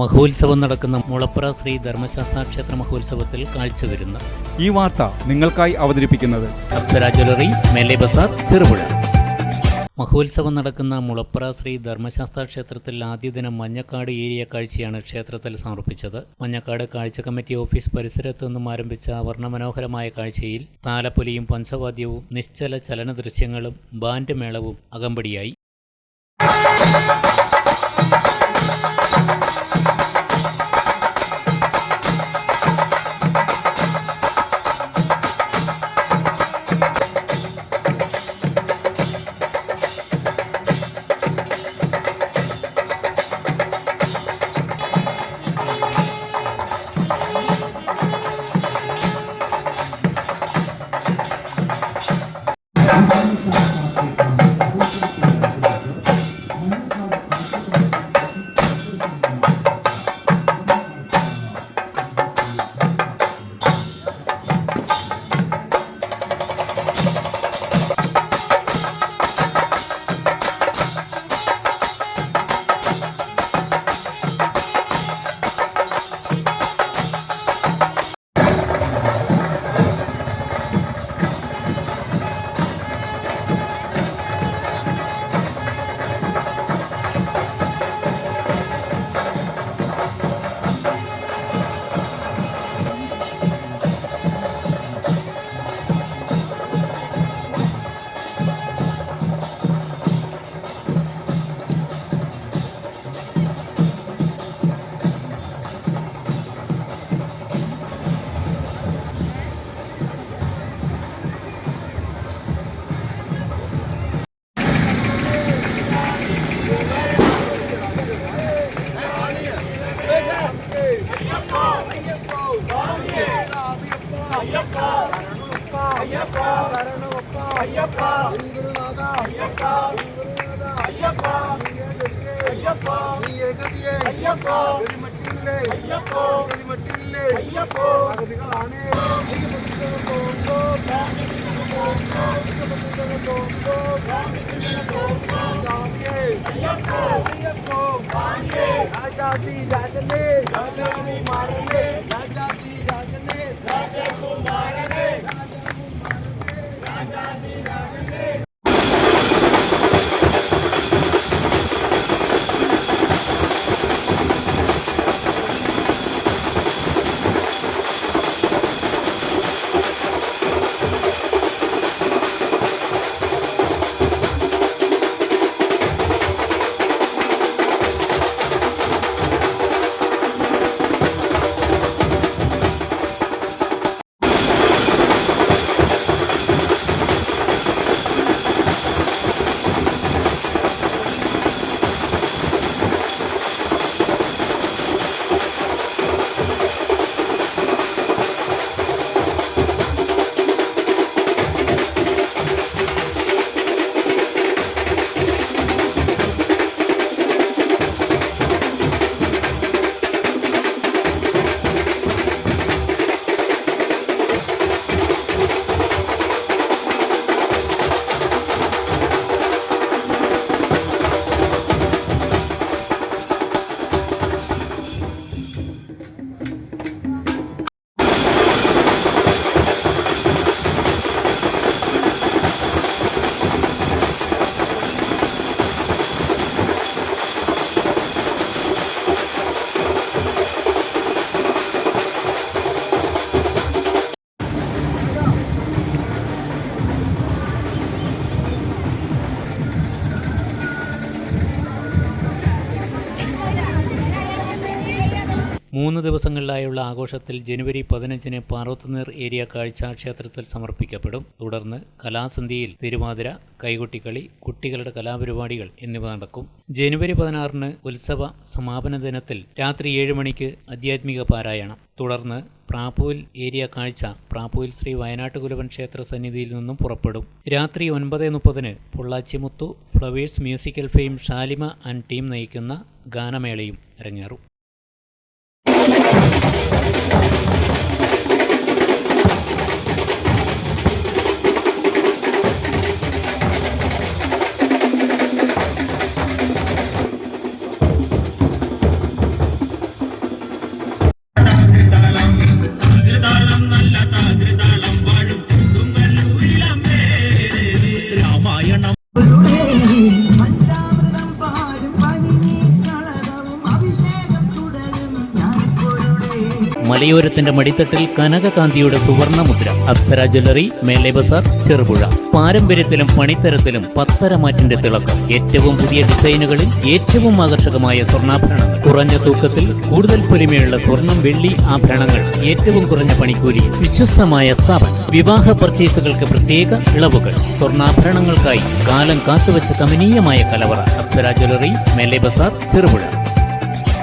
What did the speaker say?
മഹോത്സവം നടക്കുന്ന മുളപ്ര ശ്രീ ധർമ്മശാസ്ത്ര ക്ഷേത്ര മഹോത്സവത്തിൽ കാഴ്ചവരുന്ന ഈ വാർത്ത നിങ്ങൾക്കായി അവതരിപ്പിക്കുന്നത് അപ്സര ജ്വല്ലറി, മേലെ ബസാർ, ചെറുപുഴ. മഹോത്സവം നടക്കുന്ന മുളപ്ര ശ്രീ ധർമ്മശാസ്ത്ര ക്ഷേത്രത്തിൽ ആദ്യ ദിനം മഞ്ഞക്കാട് ഏരിയ കാഴ്ചയാണ് ക്ഷേത്രത്തിൽ സമർപ്പിച്ചത്. മഞ്ഞക്കാട് കാഴ്ച കമ്മിറ്റി ഓഫീസ് പരിസരത്തു നിന്നും ആരംഭിച്ച വർണ്ണമനോഹരമായ കാഴ്ചയിൽ താലപ്പൊലിയും പഞ്ചവാദ്യവും നിശ്ചല ചലന ദൃശ്യങ്ങളും ബാൻഡ് മേളവും അകമ്പടിയായി. മൂന്ന് ദിവസങ്ങളിലായുള്ള ആഘോഷത്തിൽ ജനുവരി 15-ന് പാർവത്തുനീർ ഏരിയ കാഴ്ച ക്ഷേത്രത്തിൽ സമർപ്പിക്കപ്പെടും. തുടർന്ന് കലാസന്ധ്യയിൽ തിരുവാതിര, കൈകൊട്ടിക്കളി, കുട്ടികളുടെ കലാപരിപാടികൾ എന്നിവ നടക്കും. ജനുവരി 16-ന് ഉത്സവ സമാപന ദിനത്തിൽ രാത്രി 7 മണിക്ക് ആധ്യാത്മിക പാരായണം. തുടർന്ന് പ്രാപ്പൂൽ ഏരിയ കാഴ്ച പ്രാപ്പൂൽ ശ്രീ വയനാട്ടുകുലവൻ ക്ഷേത്ര സന്നിധിയിൽ നിന്നും പുറപ്പെടും. രാത്രി 9:30-ന് Pollachimuthu Flowers musical fame Shalima and team നയിക്കുന്ന ഗാനമേളയും അരങ്ങേറും. മലയോരത്തിന്റെ മടിത്തട്ടിൽ കനകകാന്തിയുടെ സുവർണമുദ്ര. അപ്സര ജ്വല്ലറി, മേലെ ബസാർ, ചെറുപുഴ. പാരമ്പര്യത്തിലും പണിത്തരത്തിലും പത്തരമാറ്റിന്റെ തിളക്കം. ഏറ്റവും പുതിയ ഡിസൈനുകളിൽ ഏറ്റവും ആകർഷകമായ സ്വർണ്ണാഭരണങ്ങൾ. കുറഞ്ഞ തൂക്കത്തിൽ കൂടുതൽ പൊലിമയുള്ള സ്വർണം, വെള്ളി ആഭരണങ്ങൾ. ഏറ്റവും കുറഞ്ഞ പണിക്കൂലി. വിശ്വസ്തമായ സ്ഥാപനം. വിവാഹ പർച്ചേസുകൾക്ക് പ്രത്യേക ഇളവുകൾ. സ്വർണ്ണാഭരണങ്ങൾക്കായി കാലം കാത്തുവച്ച കമനീയമായ കലവറ. അപ്സര ജ്വല്ലറി, മേലെ ബസാർ, ചെറുപുഴ.